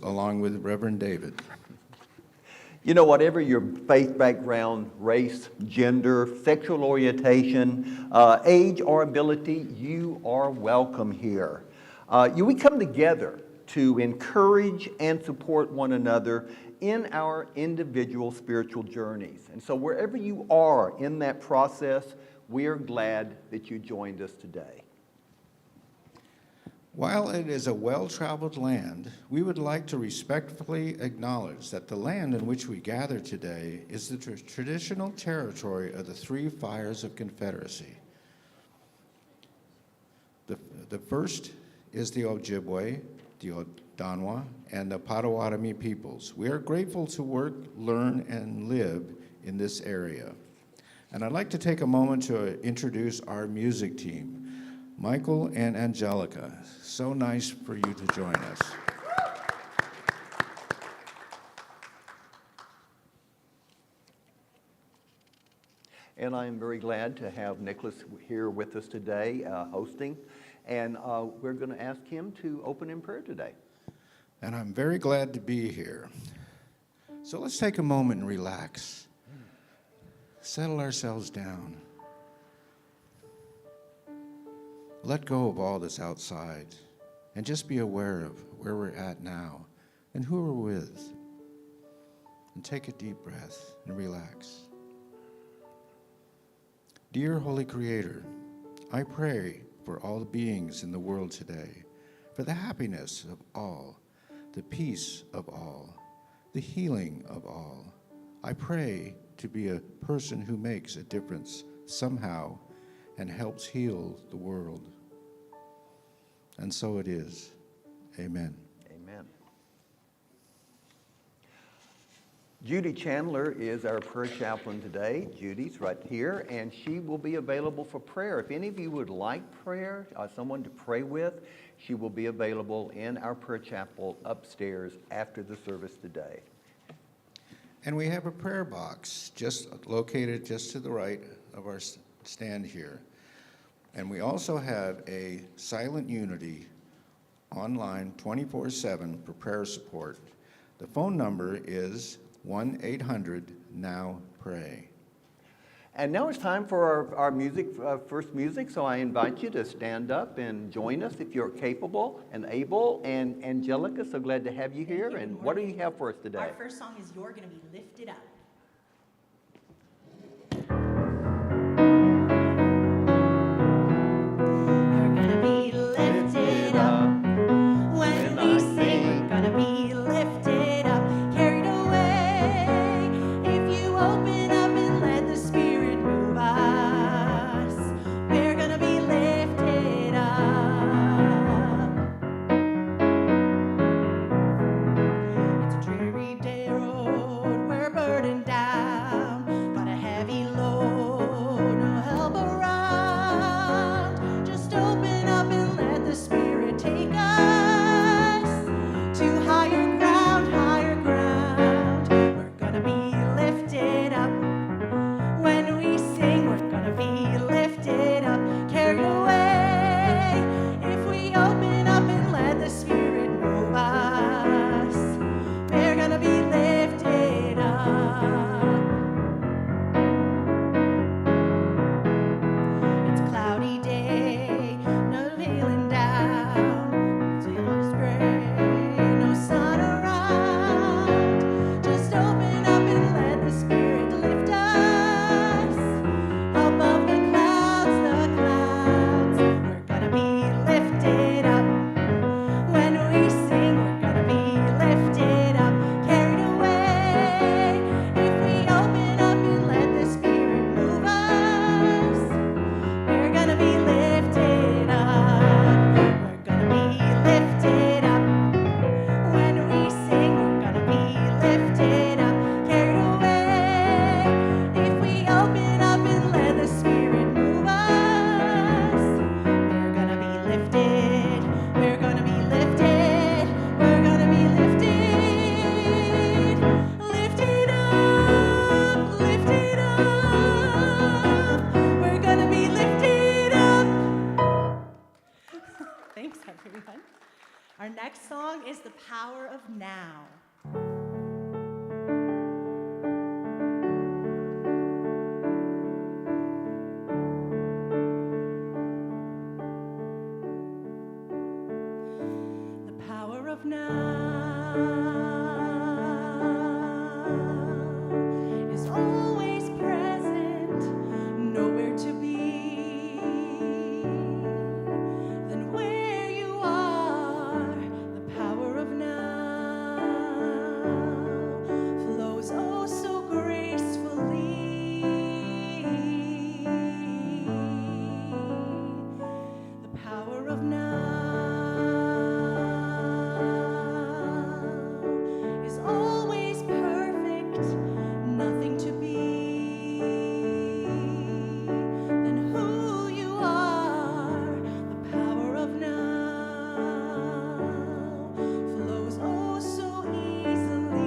along with Reverend David. You know, whatever your faith background, race, gender, sexual orientation, age, or ability, you are welcome here. We come together to encourage and support one another in our individual spiritual journeys. And so wherever you are in that process, we are glad that you joined us today. While it is a well-traveled land, we would like to respectfully acknowledge that the land in which we gather today is the traditional territory of the Three Fires of Confederacy. The first is the Ojibwe, the Odawa, and the Potawatomi peoples. We are grateful to work, learn, and live in this area. And I'd like to take a moment to introduce our music team, Michael and Angelica. So nice for you to join us. And I am very glad to have Nicholas here with us today, hosting. And we're going to ask him to open in prayer today. And I'm very glad to be here. So let's take a moment and relax. Settle ourselves down. Let go of all that's outside and just be aware of where we're at now and who we're with. And take a deep breath and relax. Dear Holy Creator, I pray for all the beings in the world today, for the happiness of all, the peace of all, the healing of all. I pray to be a person who makes a difference somehow and helps heal the world. And so it is. Amen. Amen. Judy Chandler is our prayer chaplain today. Judy's right here, and she will be available for prayer. If any of you would like prayer, someone to pray with, she will be available in our prayer chapel upstairs after the service today. And we have a prayer box just located just to the right of our stand here. And we also have a Silent Unity online 24/7 for prayer support. The phone number is 1-800-NOW-PRAY. And now it's time for our music, first music, so I invite you to stand up and join us if you're capable and able. And Angelica, so glad to have you here. And what do you have for us today? Our first song is You're Gonna Be Lifted Up. You're gonna be lifted up when we sing. We're gonna be lifted up, carried away. If you open up and let the Spirit move us, we're gonna be lifted up. It's a dreary day road where burden is the power of now. The power of now is always present, nowhere to be than where you are. The power of now flows oh so gracefully. The power of now is always perfect, nothing to be than who you are. The power of now flows oh so easily.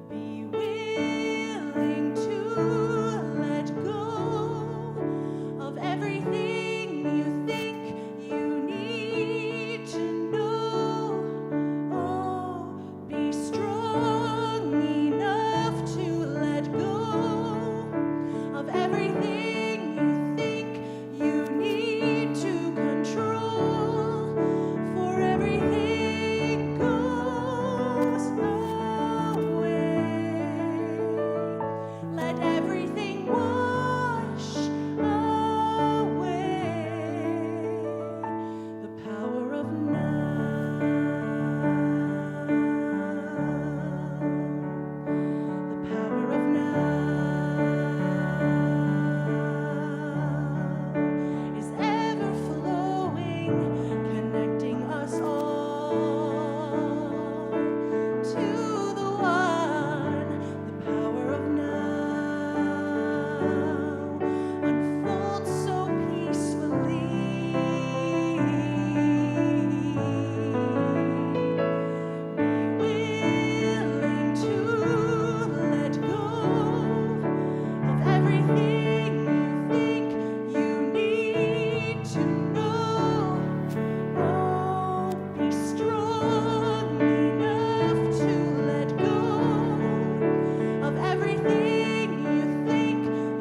Be willing to let go of everything you think you need to know. Oh, be strong enough to let go of everything you think you need to control. For everything goes away. Let everything wash away. The power of now. The power of now is ever flowing, connecting us all to the one. The power of now unfolds so peacefully. Be willing to let go of everything you think you need to know. Oh, be strong enough to let go of everything you think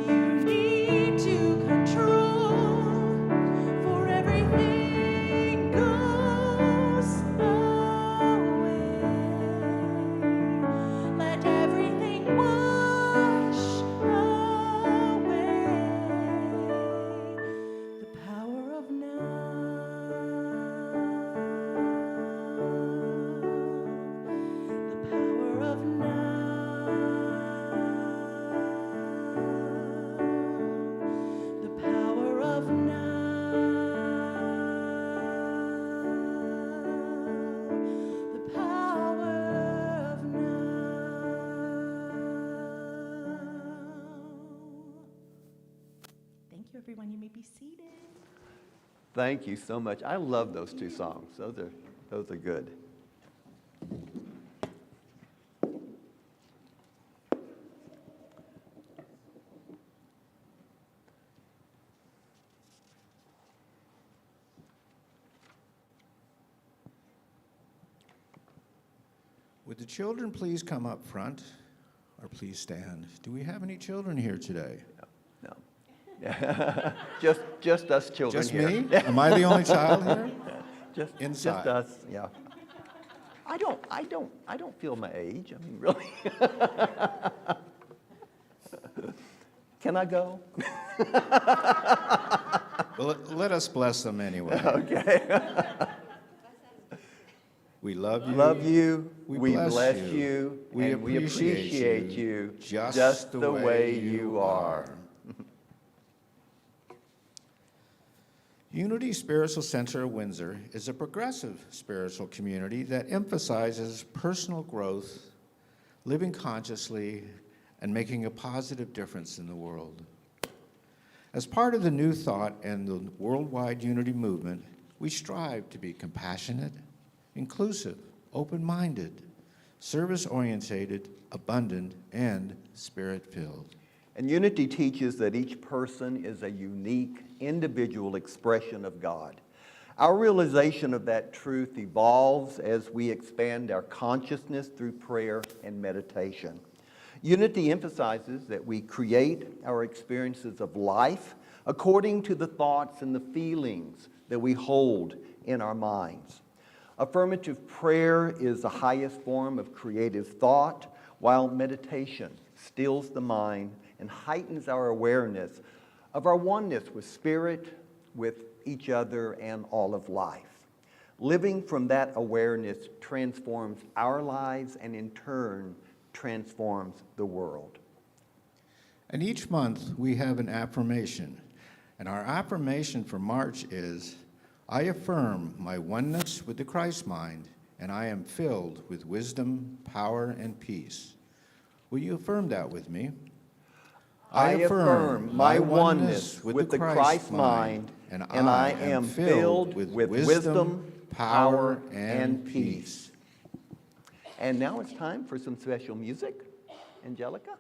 you need to control. For everything goes away. Let everything wash away. The power of now. The power of now. The power of now. The power of now. Thank you, everyone. You may be seated. Thank you so much. I love those two songs. Those are good. Would the children please come up front, or please stand? Do we have any children here today? No. Just us children Just here. me? Am I the only child here? Just Inside. us. Yeah. I don't feel my age. I mean, really. Can I go? Well, let us bless them anyway. Okay. We love you. Love you. We We bless bless you. you. We And we appreciate appreciate you you just the way you are. Unity Spiritual Center of Windsor is a progressive spiritual community that emphasizes personal growth, living consciously, and making a positive difference in the world. As part of the New Thought and the worldwide unity movement, we strive to be compassionate, inclusive, open-minded, service-oriented, abundant, and spirit-filled. And unity teaches that each person is a unique, individual expression of God. Our realization of that truth evolves as we expand our consciousness through prayer and meditation. Unity emphasizes that we create our experiences of life according to the thoughts and the feelings that we hold in our minds. Affirmative prayer is the highest form of creative thought, while meditation stills the mind and heightens our awareness of our oneness with Spirit, with each other, and all of life. Living from that awareness transforms our lives and in turn transforms the world. And each month we have an affirmation. And our affirmation for March is, I affirm my oneness with the Christ mind, and I am filled with wisdom, power, and peace. Will you affirm that with me? I affirm my oneness with the Christ mind, and I am filled with wisdom, power, and peace. And now it's time for some special music. Angelica? All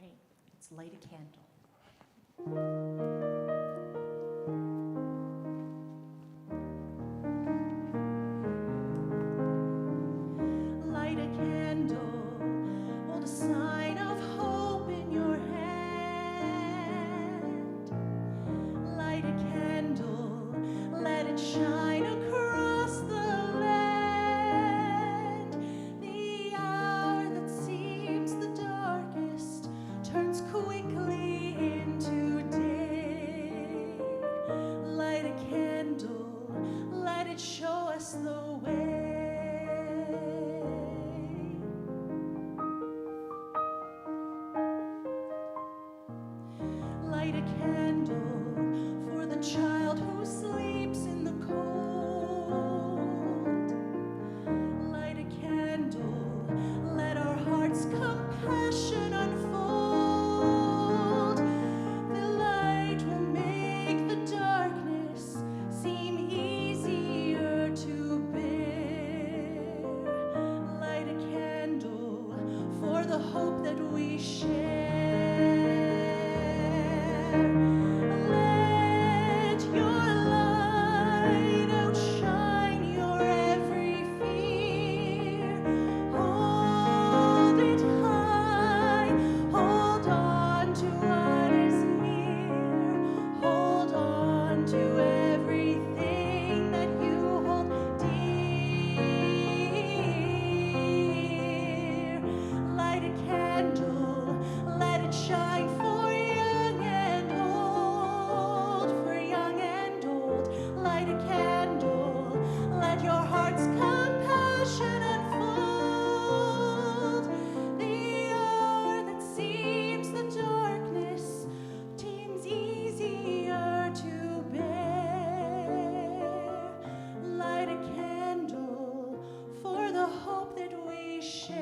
right, let's light a candle. Light a candle, hold a sign of hope in your hand. Light a candle, let it shine across the land. The hour that seems the darkest turns quickly into day. Light a candle, let it show us the way. Light a candle for the child who sleeps in the cold. Light a candle, let our hearts' compassion unfold. The light will make the darkness seem easier to bear. Light a candle for the hope that we share. Let your light outshine your every fear. Hold it high, hold on to what is near. Hold on to everything that you hold dear. Light a candle, let it shine for young and old, for young and old. Light a candle, let your heart's compassion unfold. The hour that seems the darkness seems easier to bear. Light a candle for the hope that we share.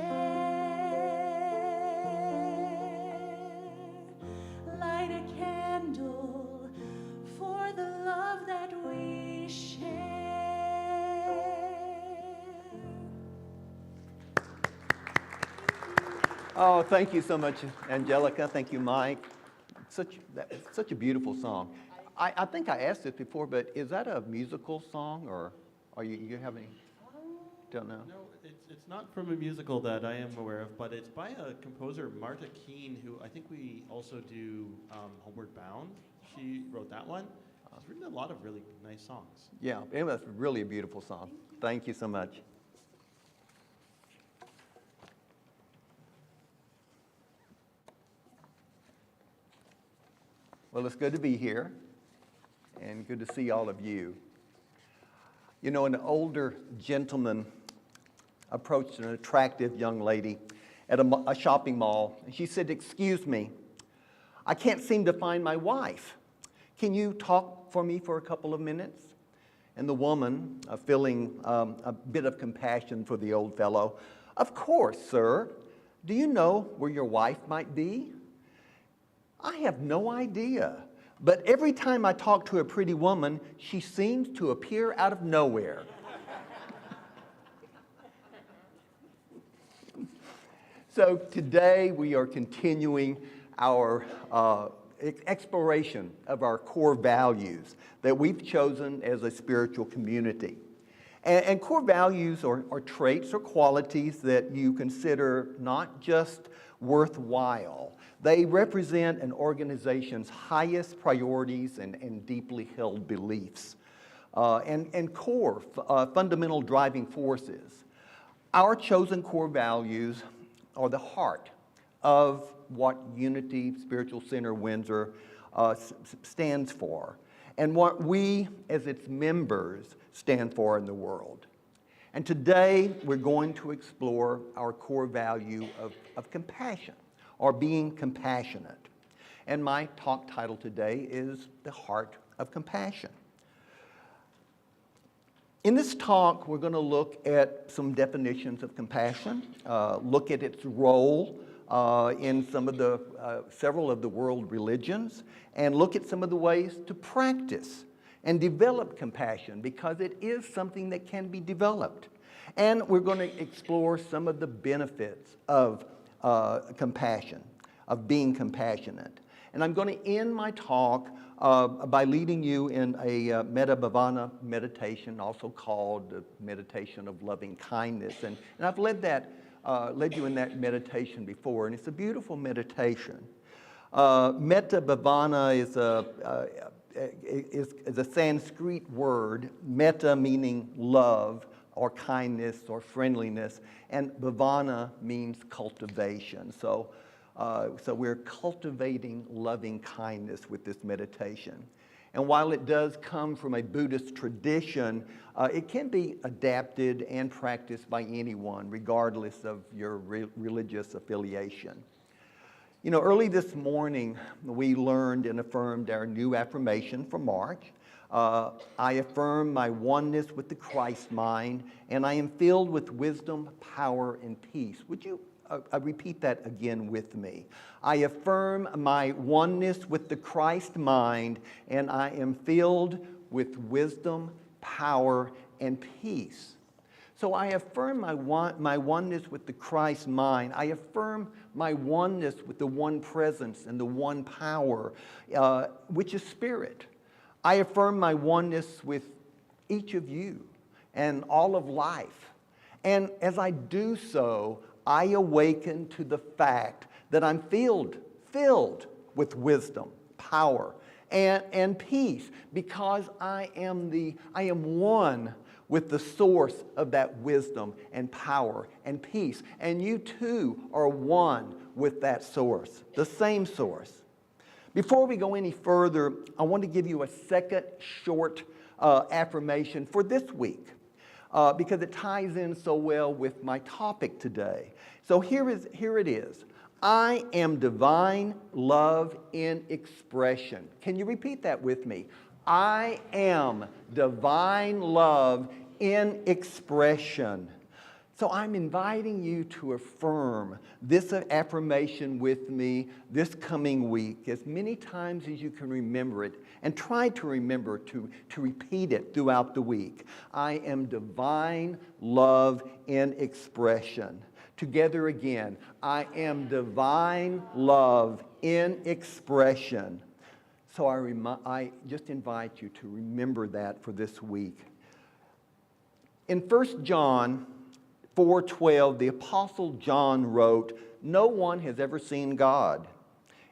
Light a candle for the love that we share. Oh, thank you so much, Angelica. Thank you, Mike. Such a beautiful song. I think I asked this before, but is that a musical song, or are you have any? Don't know. No, it's not from a musical that I am aware of, but it's by a composer, Marta Keene, who I think we also do Homeward Bound. She wrote that one. She's written a lot of really nice songs. Yeah, it was really a beautiful song. Thank you so much. Well, it's good to be here and good to see all of you. You know, an older gentleman approached an attractive young lady at a shopping mall, and she said, "Excuse me, I can't seem to find my wife. Can you talk for me for a couple of minutes?" And the woman, feeling a bit of compassion for the old fellow, "Of course, sir. Do you know where your wife might be?" "I have no idea, but every time I talk to a pretty woman, she seems to appear out of nowhere." So today we are continuing our exploration of our core values that we've chosen as a spiritual community. And core values are traits or qualities that you consider not just worthwhile. They represent an organization's highest priorities and deeply held beliefs. And core, fundamental driving forces. Our chosen core values are the heart of what Unity Spiritual Center Windsor stands for, and what we as its members stand for in the world. And today we're going to explore our core value of compassion, or being compassionate. And my talk title today is The Heart of Compassion. In this talk, we're going to look at some definitions of compassion, look at its role in several of the world religions, and look at some of the ways to practice and develop compassion, because it is something that can be developed. And we're going to explore some of the benefits of compassion, of being compassionate. And I'm going to end my talk by leading you in a Metta Bhavana meditation, also called the meditation of loving kindness. And I've led you in that meditation before, and it's a beautiful meditation. Metta Bhavana is a Sanskrit word, metta meaning love or kindness or friendliness, and bhavana means cultivation. So we're cultivating loving kindness with this meditation. And while it does come from a Buddhist tradition, it can be adapted and practiced by anyone, regardless of your religious affiliation. You know, early this morning, we learned and affirmed our new affirmation for March. I affirm my oneness with the Christ mind, and I am filled with wisdom, power, and peace. Would you repeat that again with me? I affirm my oneness with the Christ mind, and I am filled with wisdom, power, and peace. So I affirm my oneness with the Christ mind. I affirm my oneness with the one presence and the one power, which is spirit. I affirm my oneness with each of you and all of life. And as I do so, I awaken to the fact that I'm filled with wisdom, power, and peace, because I am one with the source of that wisdom and power and peace. And you too are one with that source, the same source. Before we go any further, I want to give you a second short affirmation for this week, because it ties in so well with my topic today. So here it is. I am divine love in expression. Can you repeat that with me? I am divine love in expression. So I'm inviting you to affirm this affirmation with me this coming week as many times as you can remember it, and try to remember to repeat it throughout the week. I am divine love in expression. Together again, I am divine love in expression. So I just invite you to remember that for this week. In 1 John 4:12, the Apostle John wrote, "No one has ever seen God.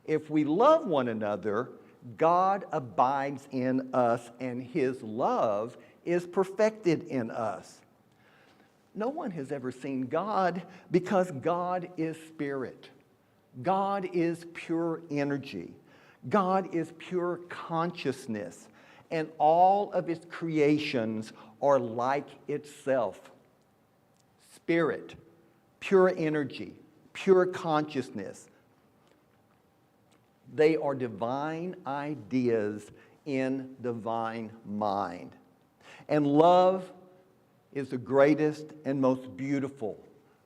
If we love one another, God abides in us, and His love is perfected in us." No one has ever seen God because God is spirit. God is pure energy. God is pure consciousness, and all of His creations are like itself. Spirit, pure energy, pure consciousness. They are divine ideas in divine mind. And love is the greatest and most beautiful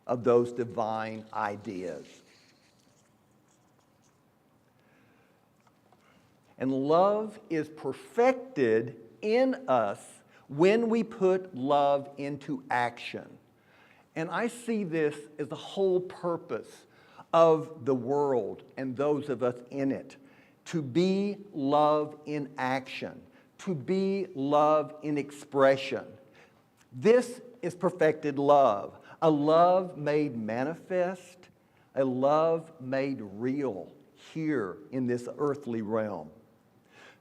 of those divine ideas. And love is perfected in us when we put love into action. And I see this as the whole purpose of the world and those of us in it, to be love in action, to be love in expression. This is perfected love, a love made manifest, a love made real here in this earthly realm.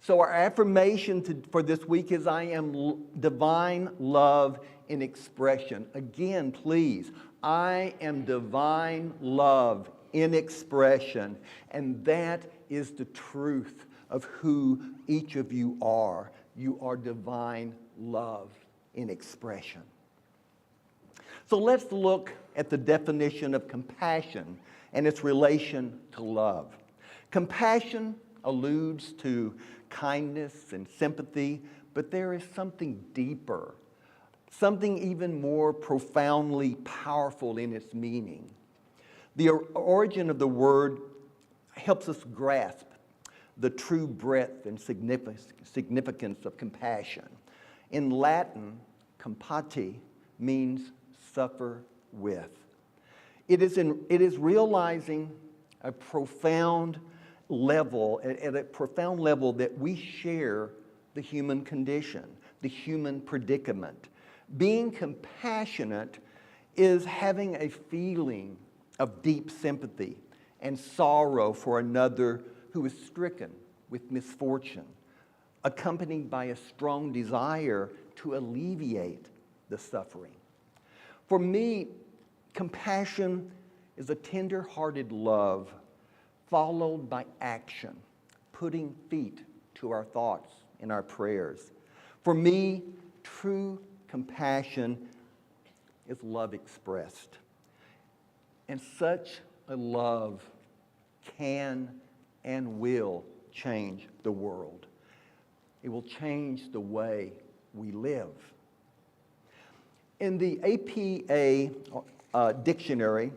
So our affirmation for this week is, I am divine love in expression. Again, please, I am divine love in expression. And that is the truth of who each of you are. You are divine love in expression. So let's look at the definition of compassion and its relation to love. Compassion alludes to kindness and sympathy, but there is something deeper, something even more profoundly powerful in its meaning. The origin of the word helps us grasp the true breadth and significance of compassion. In Latin, compati means suffer with. It is realizing a profound level, at a profound level, that we share the human condition, the human predicament. Being compassionate is having a feeling of deep sympathy and sorrow for another who is stricken with misfortune, accompanied by a strong desire to alleviate the suffering. For me, compassion is a tender-hearted love followed by action, putting feet to our thoughts and our prayers. For me, true compassion is love expressed. And such a love can and will change the world. It will change the way we live. In the APA dictionary,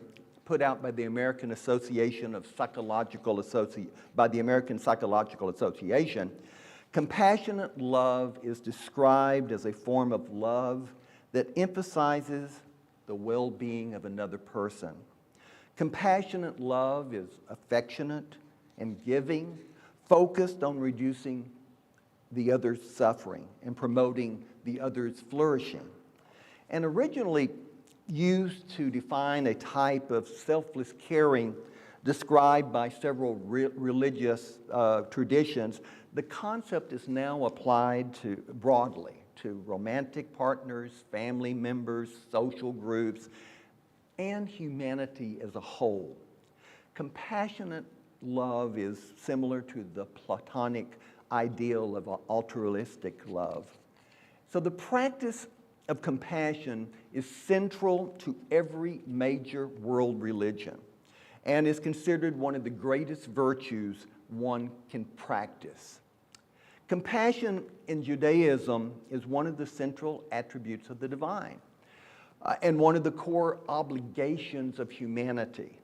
put out by the American Psychological Association, compassionate love is described as a form of love that emphasizes the well-being of another person. Compassionate love is affectionate and giving, focused on reducing the other's suffering and promoting the other's flourishing. And originally used to define a type of selfless caring described by several religious traditions, the concept is now applied broadly to romantic partners, family members, social groups, and humanity as a whole. Compassionate love is similar to the Platonic ideal of altruistic love. So the practice of compassion is central to every major world religion and is considered one of the greatest virtues one can practice. Compassion in Judaism is one of the central attributes of the divine and one of the core obligations of humanity.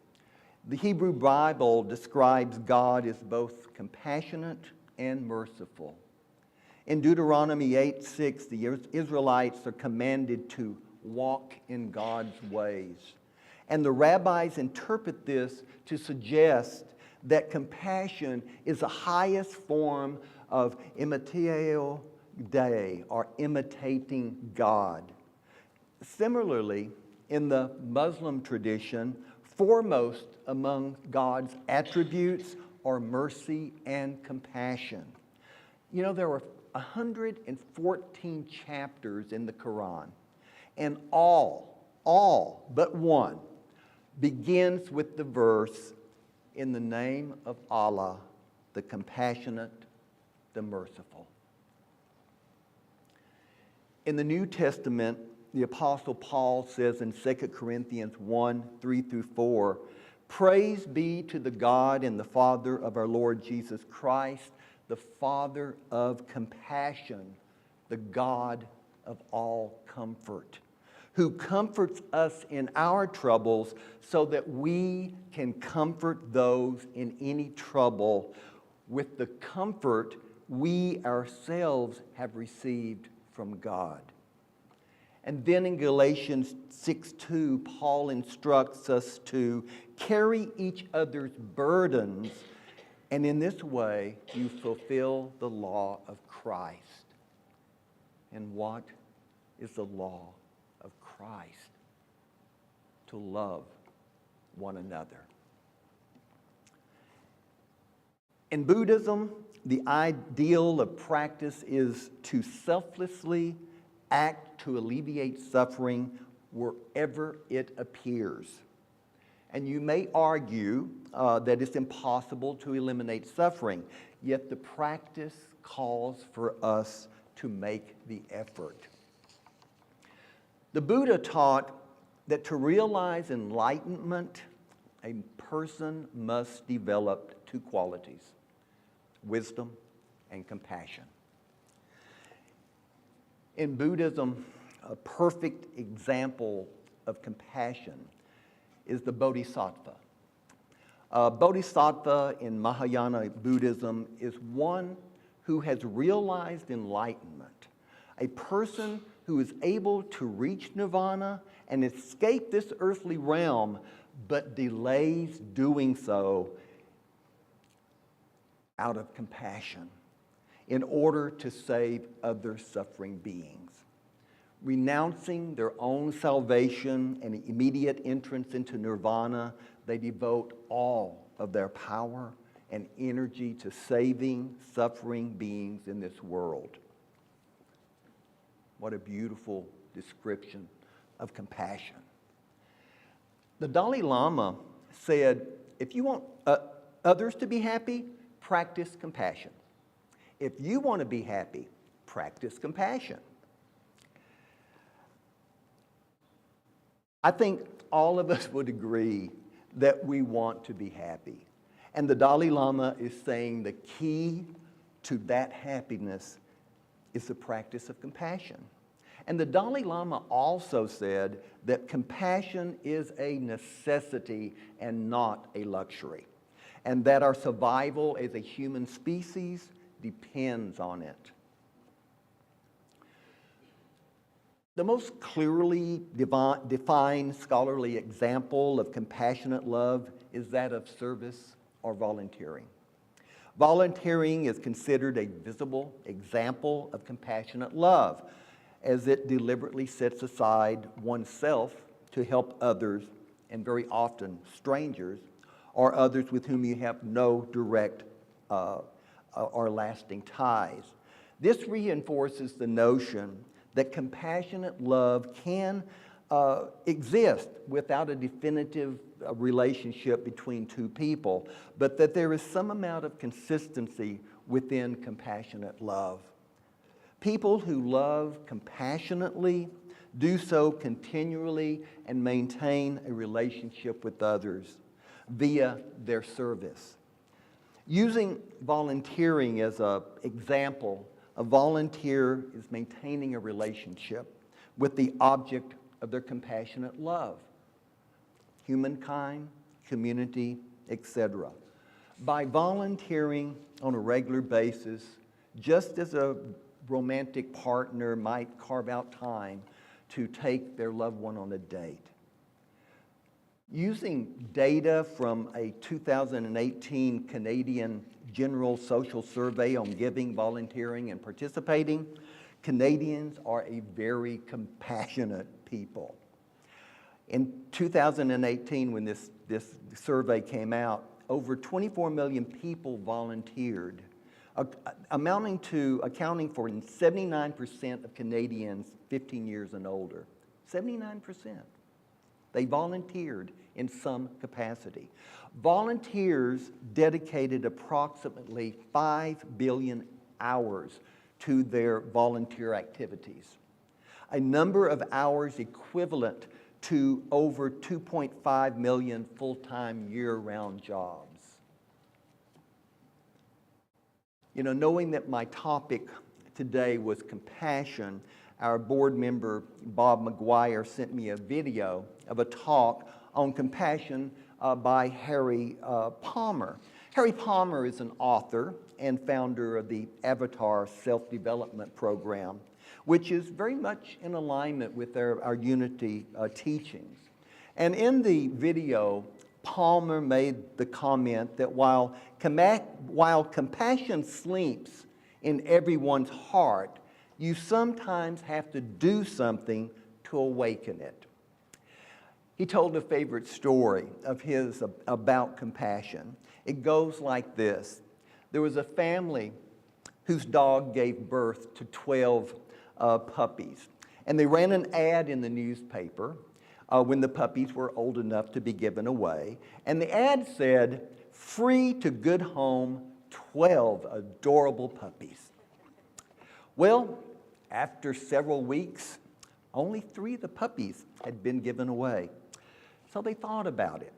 The Hebrew Bible describes God as both compassionate and merciful. In Deuteronomy 8:6, the Israelites are commanded to walk in God's ways. And the rabbis interpret this to suggest that compassion is the highest form of Meditaion, or imitating God. Similarly, in the Muslim tradition, foremost among God's attributes are mercy and compassion. You know, there are 114 chapters in the Quran, and all but one begins with the verse, "In the name of Allah, the compassionate, the merciful." In the New Testament, the Apostle Paul says in 2 Corinthians 1:3-4, "Praise be to the God and the Father of our Lord Jesus Christ, the Father of compassion, the God of all comfort, who comforts us in our troubles so that we can comfort those in any trouble with the comfort we ourselves have received from God." And then in Galatians 6:2, Paul instructs us to carry each other's burdens, and in this way you fulfill the law of Christ. And what is the law of Christ? To love one another. In Buddhism, the ideal of practice is to selflessly act to alleviate suffering wherever it appears. And you may argue that it's impossible to eliminate suffering, yet the practice calls for us to make the effort. The Buddha taught that to realize enlightenment, a person must develop two qualities: wisdom and compassion. In Buddhism, a perfect example of compassion is the Bodhisattva. Bodhisattva in Mahayana Buddhism is one who has realized enlightenment, a person who is able to reach nirvana and escape this earthly realm, but delays doing so out of compassion in order to save other suffering beings. Renouncing their own salvation and immediate entrance into nirvana, they devote all of their power and energy to saving suffering beings in this world. What a beautiful description of compassion. The Dalai Lama said, if you want others to be happy, practice compassion. If you want to be happy, practice compassion. I think all of us would agree that we want to be happy. And the Dalai Lama is saying the key to that happiness is the practice of compassion. And the Dalai Lama also said that compassion is a necessity and not a luxury, and that our survival as a human species depends on it. The most clearly defined scholarly example of compassionate love is that of service or volunteering. Volunteering is considered a visible example of compassionate love, as it deliberately sets aside oneself to help others, and very often strangers, or others with whom you have no direct or lasting ties. This reinforces the notion that compassionate love can exist without a definitive relationship between two people, but that there is some amount of consistency within compassionate love. People who love compassionately do so continually and maintain a relationship with others via their service. Using volunteering as an example, a volunteer is maintaining a relationship with the object of their compassionate love, humankind, community, etc. By volunteering on a regular basis, just as a romantic partner might carve out time to take their loved one on a date. Using data from a 2018 Canadian General Social Survey on giving, volunteering, and participating, Canadians are a very compassionate people. In 2018, when this survey came out, over 24 million people volunteered, accounting for 79% of Canadians 15 years and older. 79%. They volunteered in some capacity. Volunteers dedicated approximately 5 billion hours to their volunteer activities, a number of hours equivalent to over 2.5 million full-time year-round jobs. You know, knowing that my topic today was compassion, our board member, Bob McGuire, sent me a video of a talk on compassion by Harry Palmer. Harry Palmer is an author and founder of the Avatar Self-Development Program, which is very much in alignment with our Unity teachings. And in the video, Palmer made the comment that while compassion sleeps in everyone's heart, you sometimes have to do something to awaken it. He told a favorite story of his about compassion. It goes like this. There was a family whose dog gave birth to 12 puppies. And they ran an ad in the newspaper when the puppies were old enough to be given away. And the ad said, "Free to good home, 12 adorable puppies." Well, after several weeks, only 3 of the puppies had been given away. So they thought about it.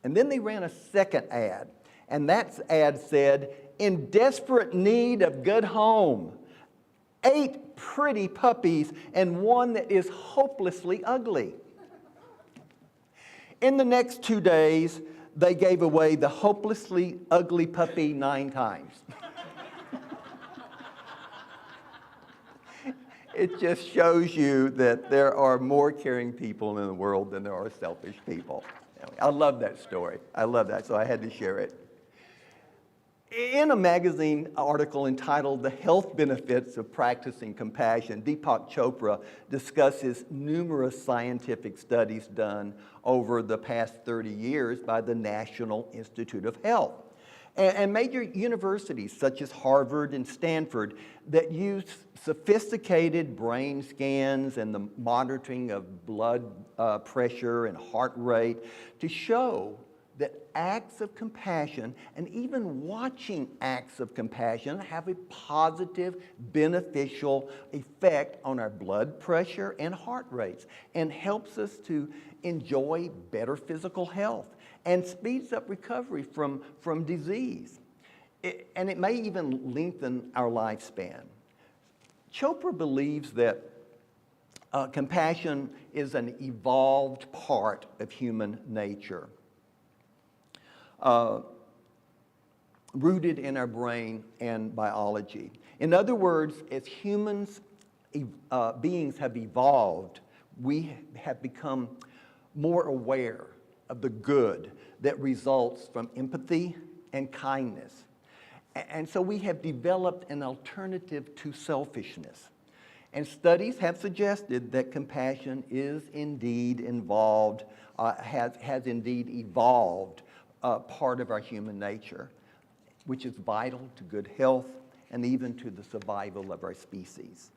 And then they ran a second ad. And that ad said, "In desperate need of good home, 8 pretty puppies and 1 that is hopelessly ugly." In the next 2 days, they gave away the hopelessly ugly puppy 9 times. It just shows you that there are more caring people in the world than there are selfish people. I love that story. I love that, so I had to share it. In a magazine article entitled "The Health Benefits of Practicing Compassion," Deepak Chopra discusses numerous scientific studies done over the past 30 years by the National Institute of Health. And major universities such as Harvard and Stanford that use sophisticated brain scans and the monitoring of blood pressure and heart rate to show that acts of compassion and even watching acts of compassion have a positive, beneficial effect on our blood pressure and heart rates and helps us to enjoy better physical health and speeds up recovery from disease. And it may even lengthen our lifespan. Chopra believes that compassion is an evolved part of human nature, rooted in our brain and biology. In other words, as humans, beings have evolved, we have become more aware of the good that results from empathy and kindness. And so we have developed an alternative to selfishness. And studies have suggested that compassion is indeed involved, has indeed evolved part of our human nature, which is vital to good health and even to the survival of our species.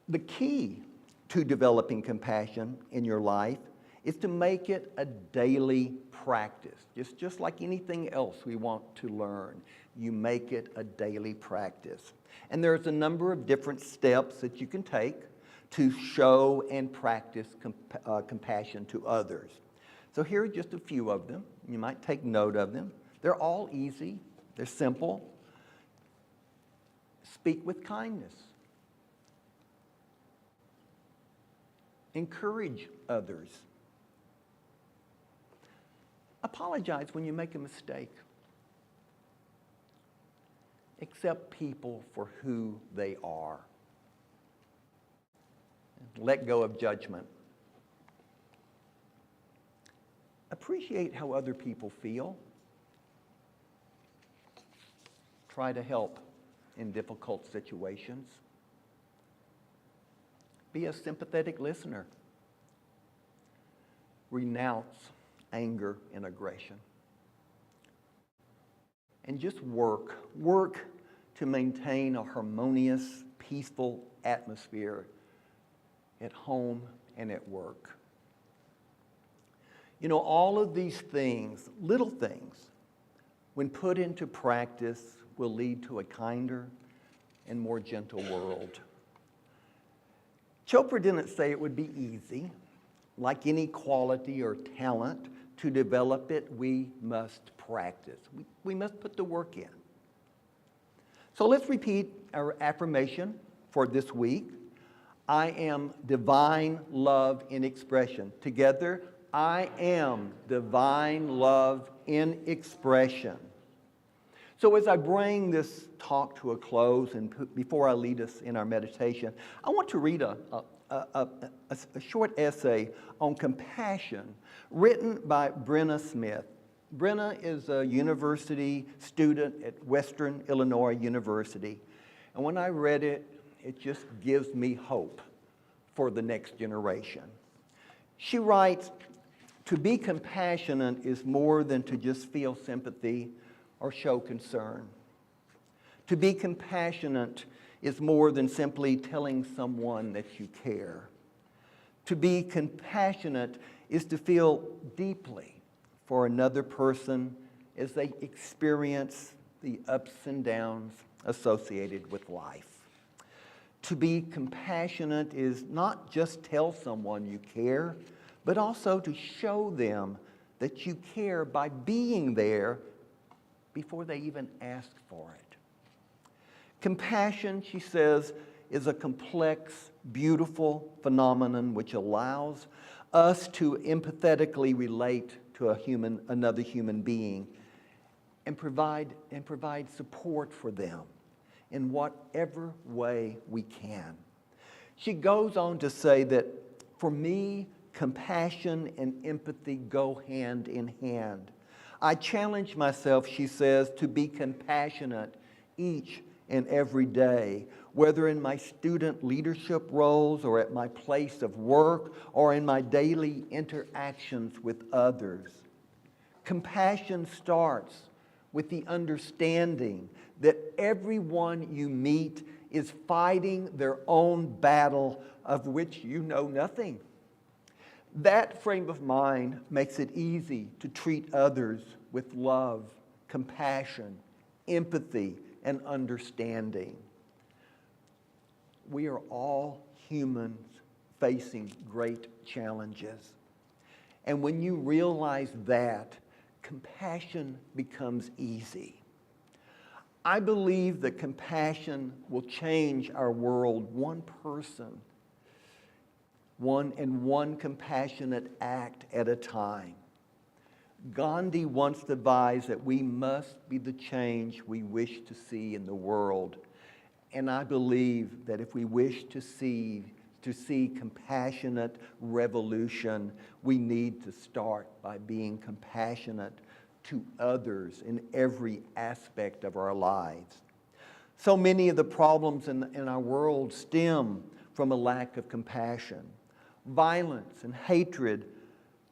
The key to developing compassion in your life is to make it a daily practice. Just like anything else we want to learn, you make it a daily practice. And there's a number of different steps that you can take to show and practice compassion to others. So here are just a few of them. You might take note of them. They're all easy. They're simple. Speak with kindness. Encourage others. Apologize when you make a mistake. Accept people for who they are. Let go of judgment. Appreciate how other people feel. Try to help in difficult situations. Be a sympathetic listener. Renounce anger and aggression. And just work to maintain a harmonious, peaceful atmosphere at home and at work. You know, all of these things, little things, when put into practice, will lead to a kinder and more gentle world. Chopra didn't say it would be easy. Like any quality or talent, to develop it, we must practice. We must put the work in. So let's repeat our affirmation for this week. I am divine love in expression. Together, I am divine love in expression. So as I bring this talk to a close and before I lead us in our meditation, I want to read a short essay on compassion written by Brenna Smith. Brenna is a university student at Western Illinois University. And when I read it, it just gives me hope for the next generation. She writes, "To be compassionate is more than to just feel sympathy or show concern. To be compassionate is more than simply telling someone that you care. To be compassionate is to feel deeply for another person as they experience the ups and downs associated with life. To be compassionate is not just tell someone you care, but also to show them that you care by being there before they even ask for it. Compassion," she says, "is a complex, beautiful phenomenon which allows us to empathetically relate to another human being and provide support for them in whatever way we can." She goes on to say that, "For me, compassion and empathy go hand in hand. I challenge myself," she says, "to be compassionate each and every day, whether in my student leadership roles or at my place of work or in my daily interactions with others. Compassion starts with the understanding that everyone you meet is fighting their own battle of which you know nothing. That frame of mind makes it easy to treat others with love, compassion, empathy, and understanding. We are all humans facing great challenges. And when you realize that, compassion becomes easy. I believe that compassion will change our world one person, one compassionate act at a time. Gandhi once advised that we must be the change we wish to see in the world. And I believe that if we wish to see compassionate revolution, we need to start by being compassionate to others in every aspect of our lives. So many of the problems in our world stem from a lack of compassion. Violence and hatred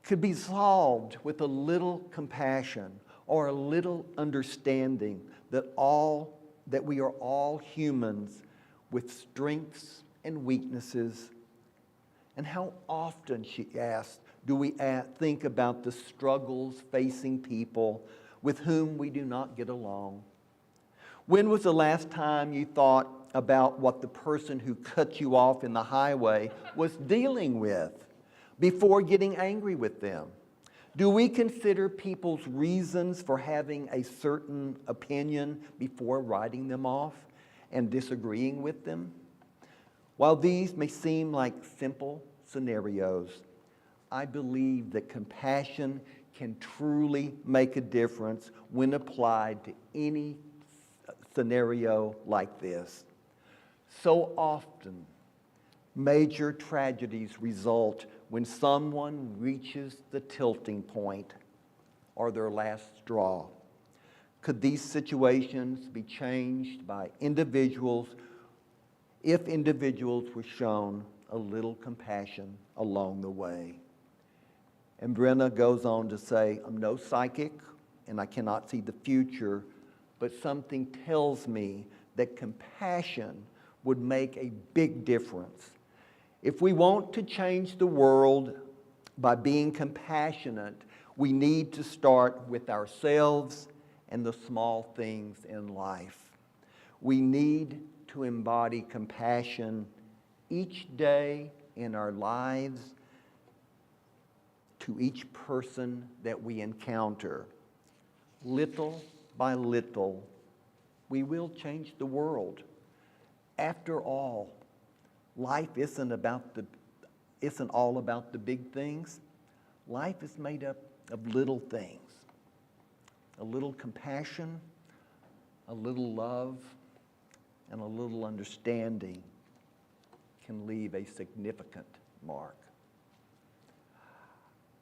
could be solved with a little compassion or a little understanding that we are all humans with strengths and weaknesses. And how often, she asked, do we think about the struggles facing people with whom we do not get along? When was the last time you thought about what the person who cut you off in the highway was dealing with before getting angry with them? Do we consider people's reasons for having a certain opinion before writing them off and disagreeing with them? While these may seem like simple scenarios, I believe that compassion can truly make a difference when applied to any scenario like this. So often, major tragedies result when someone reaches the tilting point or their last straw. Could these situations be changed by individuals if individuals were shown a little compassion along the way? And Brenna goes on to say, "I'm no psychic and I cannot see the future, but something tells me that compassion would make a big difference. If we want to change the world by being compassionate, we need to start with ourselves and the small things in life. We need to embody compassion each day in our lives to each person that we encounter. Little by little, we will change the world. After all, life isn't all about the big things. Life is made up of little things. A little compassion, a little love, and a little understanding can leave a significant mark.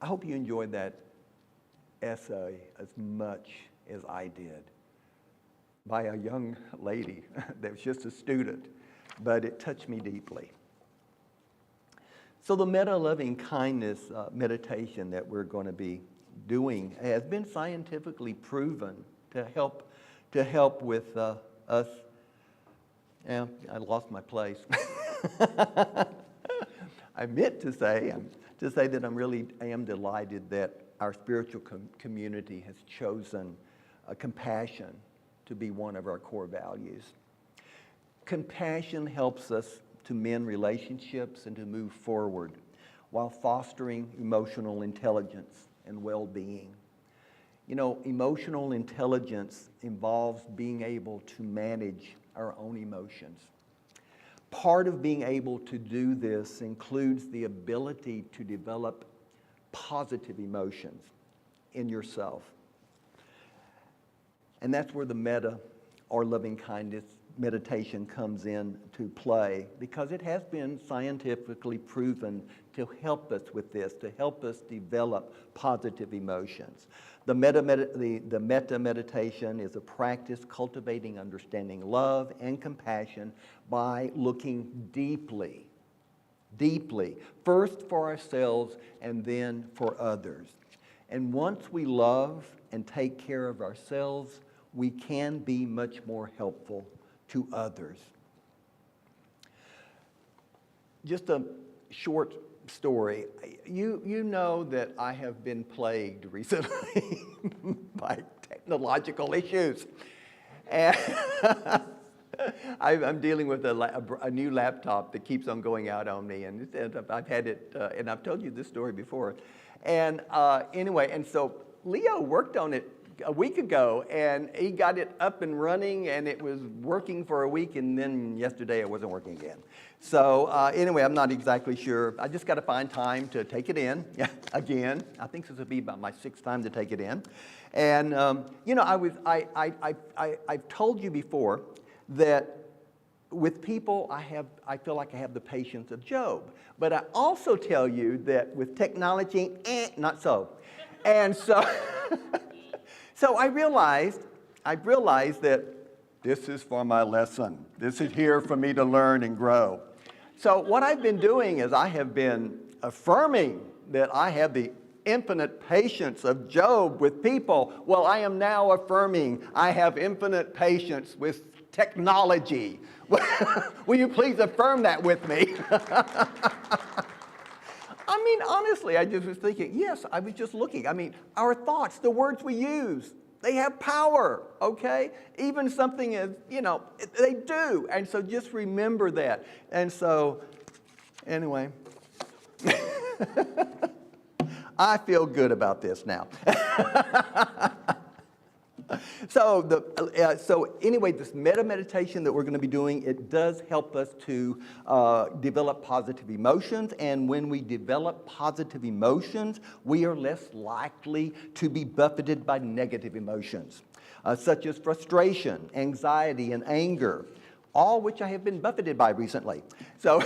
I hope you enjoyed that essay as much as I did, by a young lady that was just a student, but it touched me deeply. So the meta-loving kindness meditation that we're going to be doing has been scientifically proven to help with us. Yeah, I lost my place. I meant to say that I am delighted that our spiritual community has chosen compassion to be one of our core values. Compassion helps us to mend relationships and to move forward while fostering emotional intelligence and well-being. You know, emotional intelligence involves being able to manage our own emotions. Part of being able to do this includes the ability to develop positive emotions in yourself. And that's where the metta or loving kindness meditation comes in to play, because it has been scientifically proven to help us with this, to help us develop positive emotions. The metta meditation is a practice cultivating understanding love and compassion by looking deeply, first for ourselves and then for others. And once we love and take care of ourselves, we can be much more helpful to others. Just a short story. You know that I have been plagued recently by technological issues. And I'm dealing with a new laptop that keeps on going out on me, and I've had it, and I've told you this story before. And anyway, and so Leo worked on it a week ago, and he got it up and running, and it was working for a week, and then yesterday it wasn't working again. So anyway, I'm not exactly sure. I just got to find time to take it in again. I think this will be about my 6th time to take it in. And you know, I've told you before that with people, I feel like I have the patience of Job. But I also tell you that with technology, not so. And so, so I realized that this is for my lesson. This is here for me to learn and grow. So what I've been doing is I have been affirming that I have the infinite patience of Job with people. Well, I am now affirming I have infinite patience with technology. Will you please affirm that with me? I mean, honestly, I just was thinking, yes, I was just looking. I mean, our thoughts, the words we use, they have power, okay? Even something as, you know, they do. And so just remember that. And so, anyway, I feel good about this now. So anyway, this metta meditation that we're going to be doing, it does help us to develop positive emotions. And when we develop positive emotions, we are less likely to be buffeted by negative emotions, such as frustration, anxiety, and anger, all which I have been buffeted by recently. So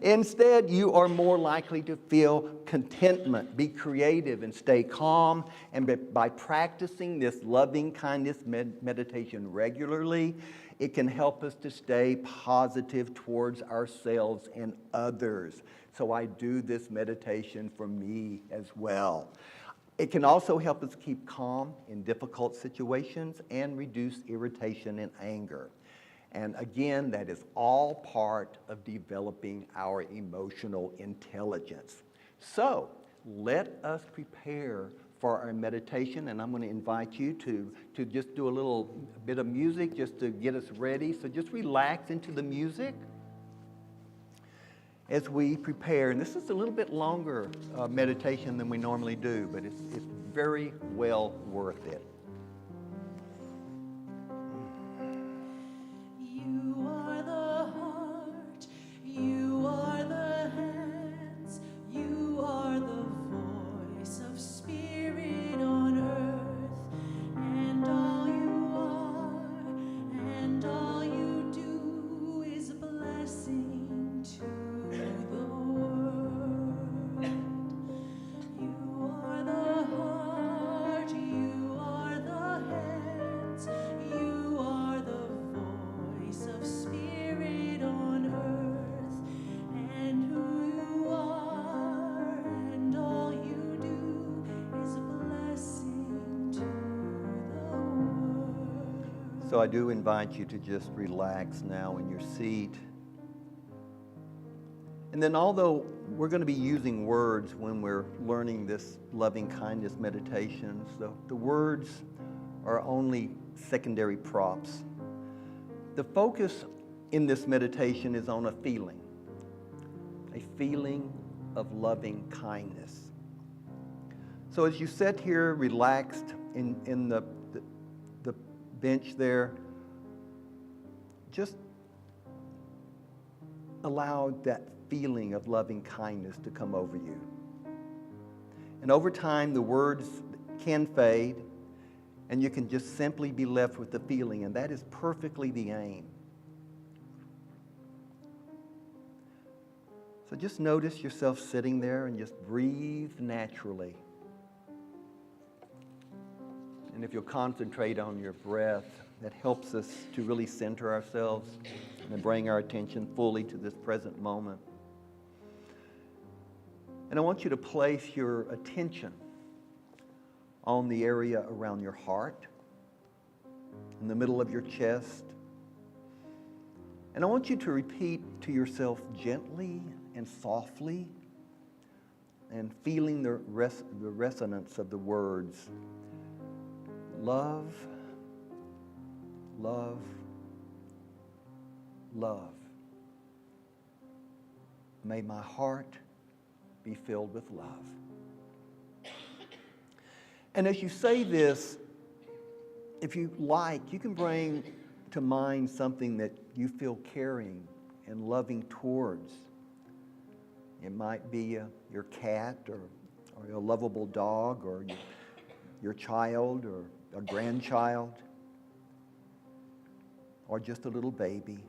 instead, you are more likely to feel contentment, be creative, and stay calm. And by practicing this loving kindness meditation regularly, it can help us to stay positive towards ourselves and others. So I do this meditation for me as well. It can also help us keep calm in difficult situations and reduce irritation and anger. And again, that is all part of developing our emotional intelligence. So let us prepare for our meditation, and I'm going to invite you to just do a little bit of music just to get us ready. So just relax into the music as we prepare. And this is a little bit longer meditation than we normally do, but it's very well worth it. You are the heart, you are the hands, you are the voice of spirit on earth, and all you are blessing to the world. You are the heart, you are the hands, you are the voice of spirit on earth, and who you are and all you do is a blessing to the world. So I do invite you to just relax now in your seat. And then although we're going to be using words when we're learning this loving kindness meditations, the words are only secondary props. The focus in this meditation is on a feeling of loving kindness. So as you sit here relaxed in the bench there, just allow that feeling of loving kindness to come over you. And over time, the words can fade, and you can just simply be left with the feeling, and that is perfectly the aim. So just notice yourself sitting there and just breathe naturally. And if you'll concentrate on your breath, that helps us to really center ourselves and bring our attention fully to this present moment. And I want you to place your attention on the area around your heart, in the middle of your chest. And I want you to repeat to yourself gently and softly, and feeling the resonance of the words, love, love, love. May my heart be filled with love. And as you say this, if you like, you can bring to mind something that you feel caring and loving towards. It might be your cat or a lovable dog, or your child or a grandchild, or just a little baby.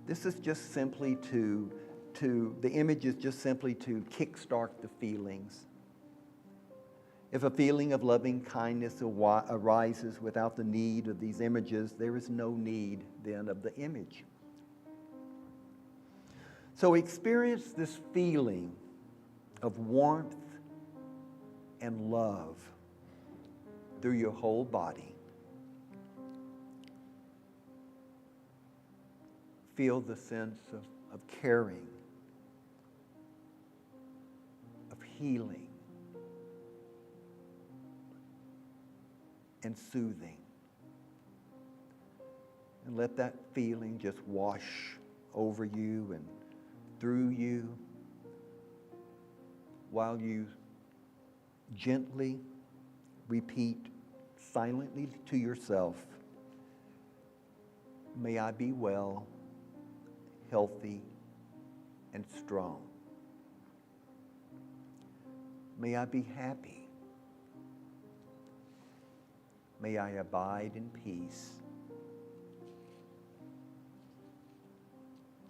This is just simply the image is just simply to kickstart the feelings. If a feeling of loving kindness arises without the need of these images, there is no need then of the image. So experience this feeling of warmth and love through your whole body. Feel the sense of caring, of healing, and soothing. And let that feeling just wash over you and through you while you gently repeat silently to yourself, may I be well, healthy, and strong. May I be happy. May I abide in peace.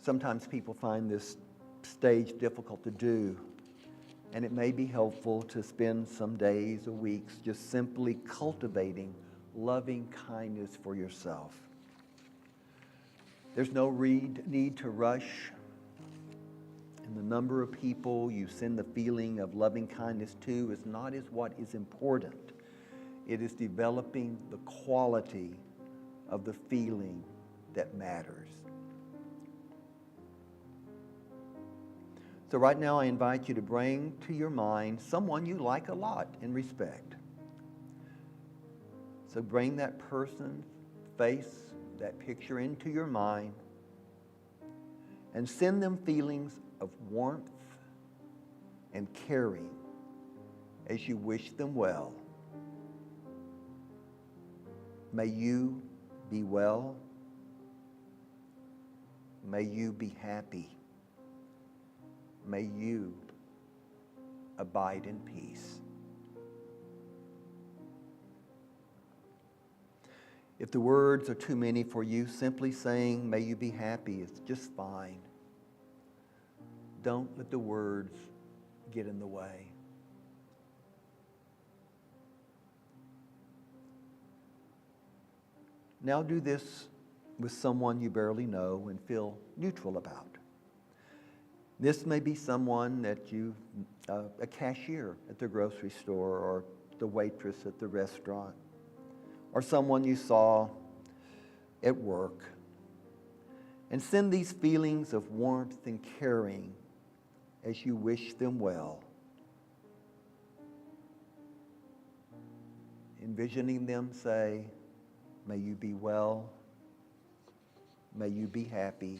Sometimes people find this stage difficult to do, and it may be helpful to spend some days or weeks just simply cultivating loving kindness for yourself. There's no need to rush, and the number of people you send the feeling of loving kindness to is not what is important. It is developing the quality of the feeling that matters. So right now I invite you to bring to your mind someone you like a lot and respect. So bring that person, face, that picture into your mind, and send them feelings of warmth and caring as you wish them well. May you be well. May you be happy. May you abide in peace. If the words are too many for you, simply saying, may you be happy, is just fine. Don't let the words get in the way. Now do this with someone you barely know and feel neutral about. This may be someone that a cashier at the grocery store, or the waitress at the restaurant, or someone you saw at work. And send these feelings of warmth and caring as you wish them well. Envisioning them say, may you be well, may you be happy,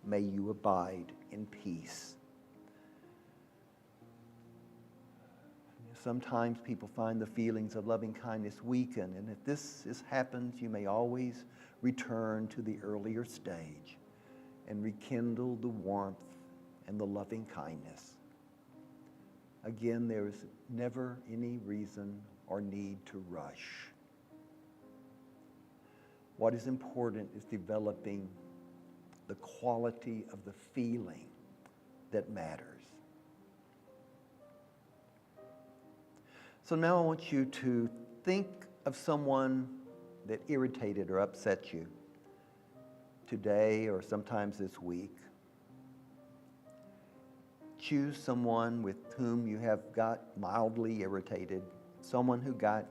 may you abide in peace. Sometimes people find the feelings of loving kindness weaken, and if this happens, you may always return to the earlier stage and rekindle the warmth and the loving kindness. Again, there is never any reason or need to rush. What is important is developing the quality of the feeling that matters. So now I want you to think of someone that irritated or upset you today or sometimes this week. Choose someone with whom you have got mildly irritated, someone who got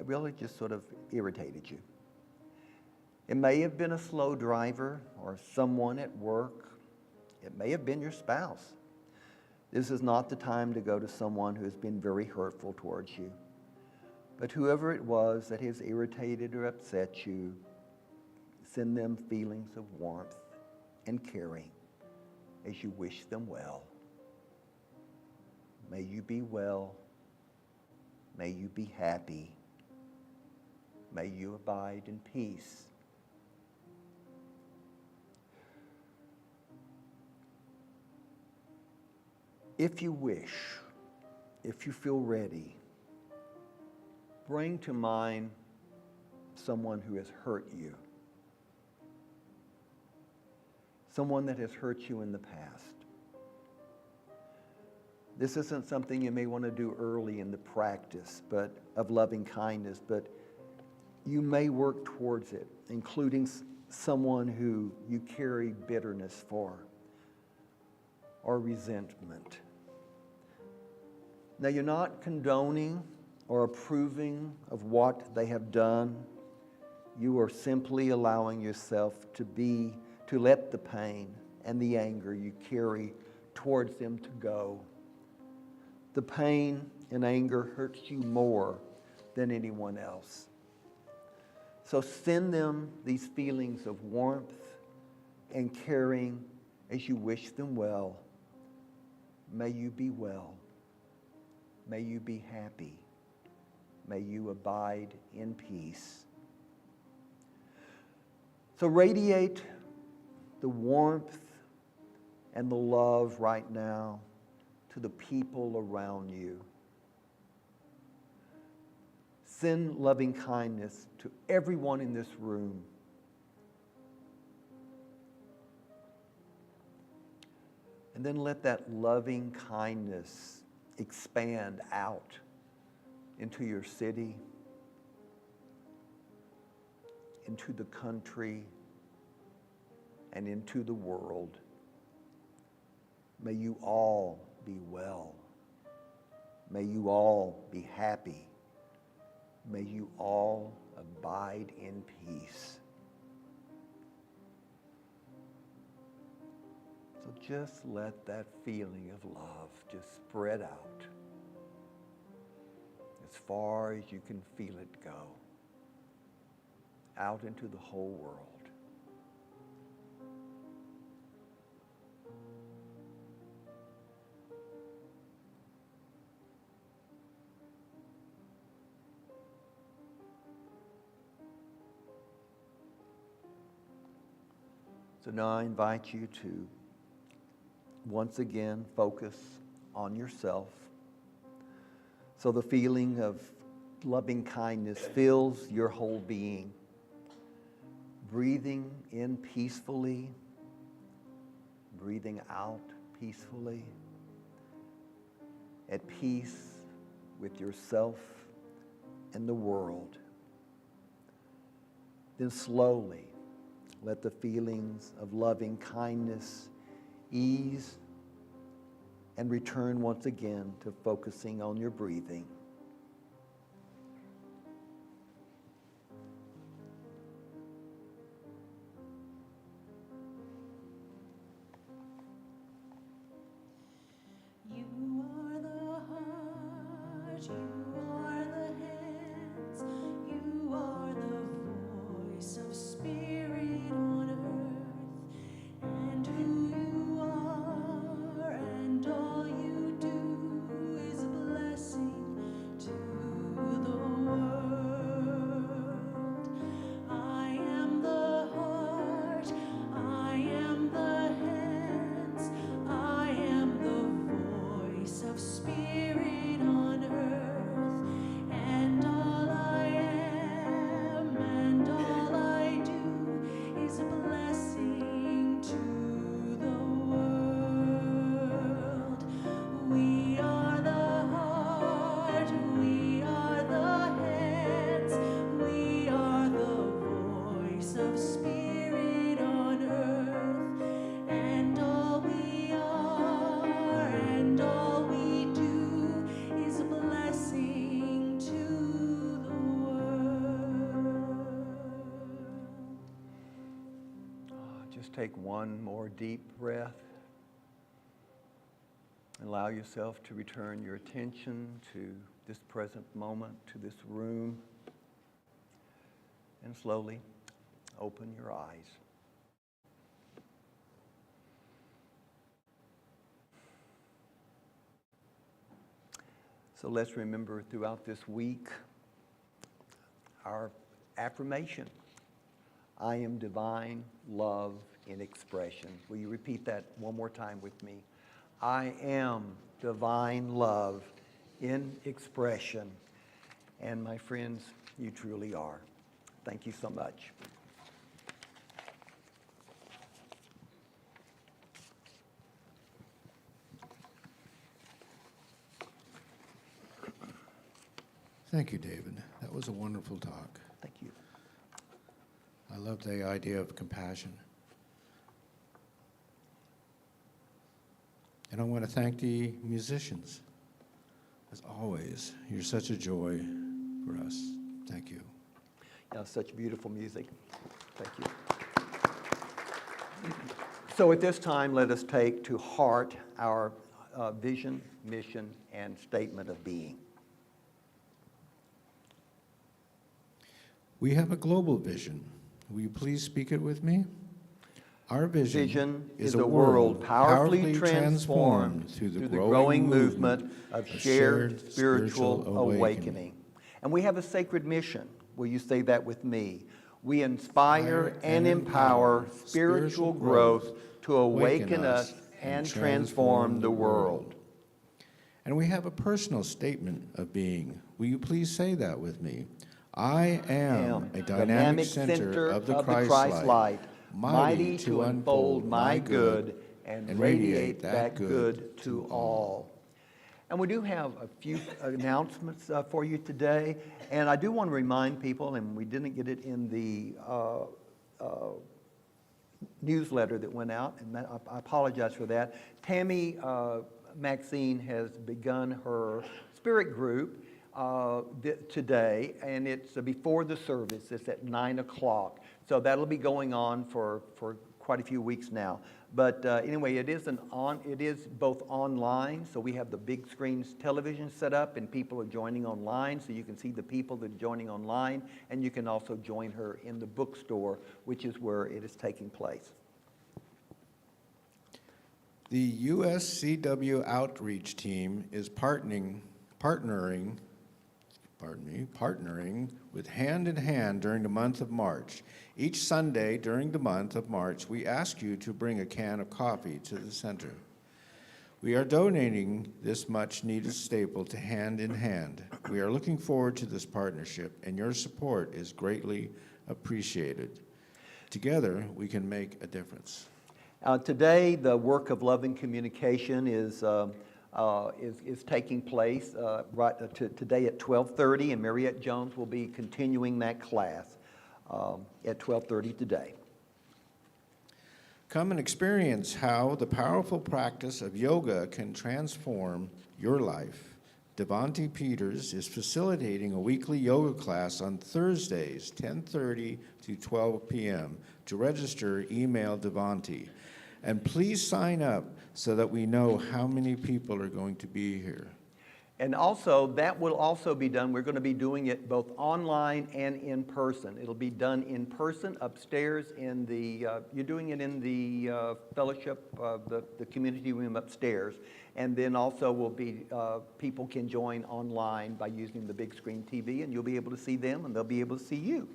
really just sort of irritated you. It may have been a slow driver or someone at work. It may have been your spouse. This is not the time to go to someone who has been very hurtful towards you. But whoever it was that has irritated or upset you, send them feelings of warmth and caring as you wish them well. May you be well. May you be happy. May you abide in peace. If you wish, if you feel ready, bring to mind someone who has hurt you. Someone that has hurt you in the past. This isn't something you may want to do early in the practice of loving kindness, but you may work towards it, including someone who you carry bitterness for or resentment. Now, you're not condoning or approving of what they have done. You are simply allowing yourself to let the pain and the anger you carry towards them to go. The pain and anger hurts you more than anyone else. So send them these feelings of warmth and caring as you wish them well. May you be well. May you be happy. May you abide in peace. So radiate the warmth and the love right now to the people around you. Send loving kindness to everyone in this room. And then let that loving kindness expand out into your city, into the country, and into the world. May you all be well. May you all be happy. May you all abide in peace. So just let that feeling of love just spread out as far as you can feel it go, out into the whole world. So now I invite you to once again focus on yourself. So the feeling of loving kindness fills your whole being. breathing in peacefully, breathing out peacefully, at peace with yourself and the world. Then slowly let the feelings of loving kindness ease and return once again to focusing on your breathing. You are the heart, you are the hands, you are the voice of spirit on earth, and who you are and all you do is a blessing to the world. I am the heart, I am the hands, I am the voice of spirit on earth, and all I am and all I do is a blessing to the world. We are the heart, we are the hands, we are the voice of spirit on earth, and all we are and all we do is a blessing to the world. Just take one more deep breath. Allow yourself to return your attention to this present moment, to this room, and slowly open your eyes. So let's remember throughout this week our affirmation. I am divine love in expression. Will you repeat that one more time with me? I am divine love in expression. And my friends, you truly are. Thank you so much. Thank you, David. That was a wonderful talk. Thank you. I love the idea of compassion. And I want to thank the musicians. As always, you're such a joy for us. Thank you. Yeah, such beautiful music. Thank you. So at this time, let us take to heart our vision, mission, and statement of being. We have a global vision. Will you please speak it with me? Our vision is a world powerfully transformed through the growing movement of shared spiritual awakening. And we have a sacred mission. Will you say that with me? We inspire and empower spiritual growth to awaken us and transform the world. And we have a personal statement of being. Will you please say that with me? I am a dynamic center of the Christ light, mighty to unfold my good and radiate that good to all. And we do have a few announcements for you today. And I do want to remind people, and we didn't get it in the newsletter that went out, and I apologize for that. Tammy Maxine has begun her spirit group today, and it's before the service. It's at 9 o'clock. So that'll be going on for quite a few weeks now. But anyway, it is both online, so we have the big screens television set up, and people are joining online, so you can see the people that are joining online, and you can also join her in the bookstore, which is where it is taking place. The USCW outreach team is partnering with Hand in Hand during the month of March. Each Sunday during the month of March, we ask you to bring a can of coffee to the center. We are donating this much-needed staple to Hand in Hand. We are looking forward to this partnership, and your support is greatly appreciated. Together, we can make a difference. Today, the work of love and communication is taking place today at 12:30, and Mariette Jones will be continuing that class at 12:30 today. Come and experience how the powerful practice of yoga can transform your life. Devonte Peters is facilitating a weekly yoga class on Thursdays, 10:30 to 12 p.m. To register, email Devonte. And please sign up so that we know how many people are going to be here. And also, that will also be done. We're going to be doing it both online and in person. It'll be done in person upstairs in the, you're doing it in the fellowship, the community room upstairs. And then also will be, people can join online by using the big screen TV, and you'll be able to see them and they'll be able to see you.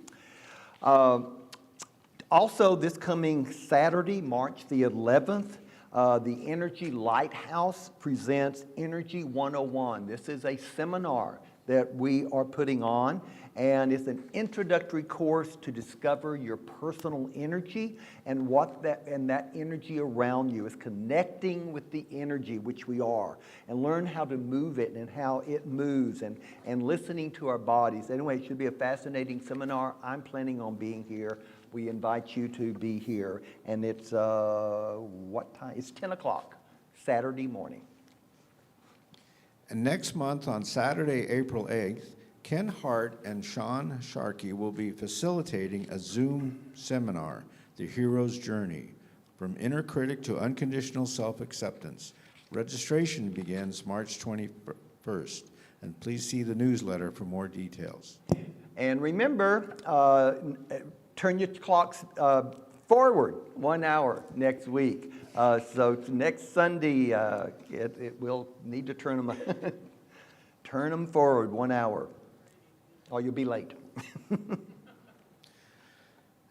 Also, this coming Saturday, March the 11th, the Energy Lighthouse presents Energy 101. This is a seminar that we are putting on, and it's an introductory course to discover your personal energy and that energy around you is connecting with the energy which we are, and learn how to move it and how it moves, and listening to our bodies. Anyway, it should be a fascinating seminar. I'm planning on being here. We invite you to be here, and it's, what time? It's 10 o'clock, Saturday morning. And next month on Saturday, April 8th, Ken Hart and Sean Sharkey will be facilitating a Zoom seminar, The Hero's Journey, From Inner Critic to Unconditional Self-Acceptance. Registration begins March 21st, and please see the newsletter for more details. And remember, turn your clocks forward 1 hour next week. So next Sunday, we'll need to turn them, turn them forward 1 hour, or you'll be late.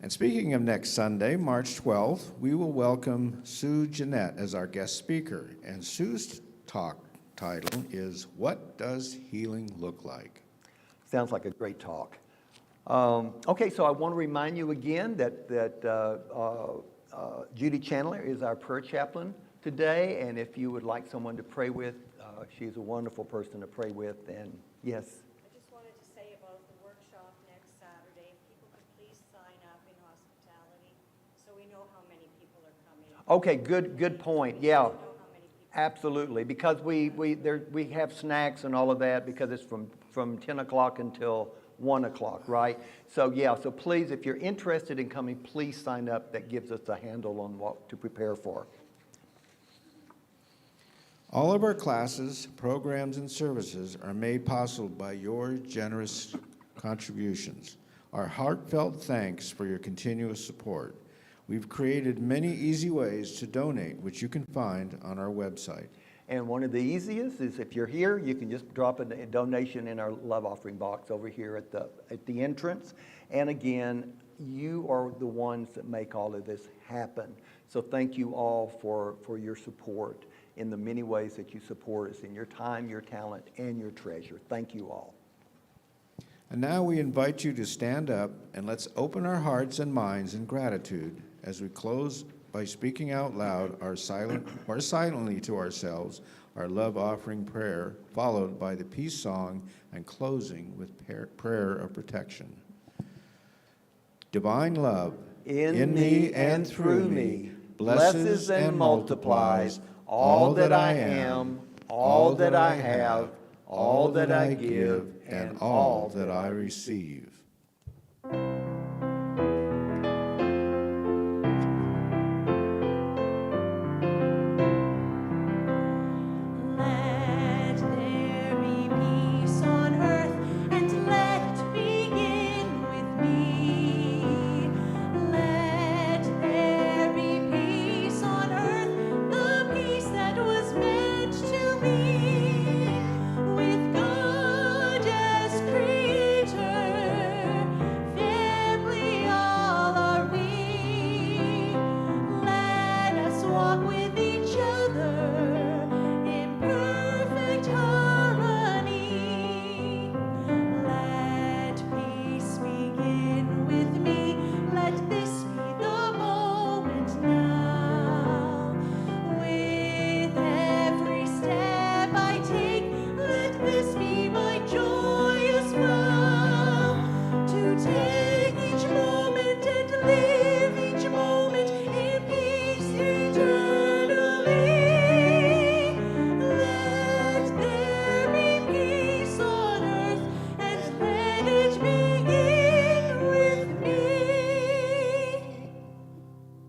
And speaking of next Sunday, March 12th, we will welcome Sue Jeanette as our guest speaker. And Sue's talk title is, What Does Healing Look Like? Sounds like a great talk. Okay, so I want to remind you again that Judy Chandler is our prayer chaplain today, and if you would like someone to pray with, she's a wonderful person to pray with, and yes. I just wanted to say about the workshop next Saturday, if people could please sign up in hospitality so we know how many people are coming. Okay, good point, yeah. Know how many people. Absolutely, because we have snacks and all of that, because it's from 10 o'clock until 1 o'clock, right? So yeah, so please, if you're interested in coming, please sign up. That gives us a handle on what to prepare for. All of our classes, programs, and services are made possible by your generous contributions. Our heartfelt thanks for your continuous support. We've created many easy ways to donate, which you can find on our website. And one of the easiest is, if you're here, you can just drop a donation in our love offering box over here at the entrance. And again, you are the ones that make all of this happen. So thank you all for your support in the many ways that you support us, in your time, your talent, and your treasure. Thank you all. And now we invite you to stand up, and let's open our hearts and minds in gratitude as we close by speaking out loud or silently to ourselves our love offering prayer, followed by the peace song and closing with prayer of protection. Divine love in me and through me blesses and multiplies all that I am, all that I have, all that I give, and all that I receive. With God as creator.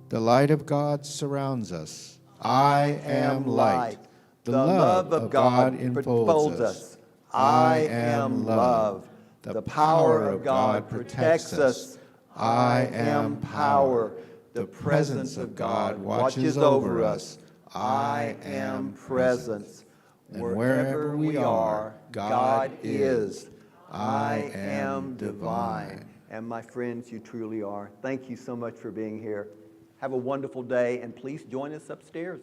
The light of God surrounds us. I am light. The love of God enfolds us. I am love. The power of God protects us. I am power. The presence of God watches over us. I am presence. And wherever we are, God is. I am divine. And my friends, you truly are. Thank you so much for being here. Have a wonderful day, and please join us upstairs.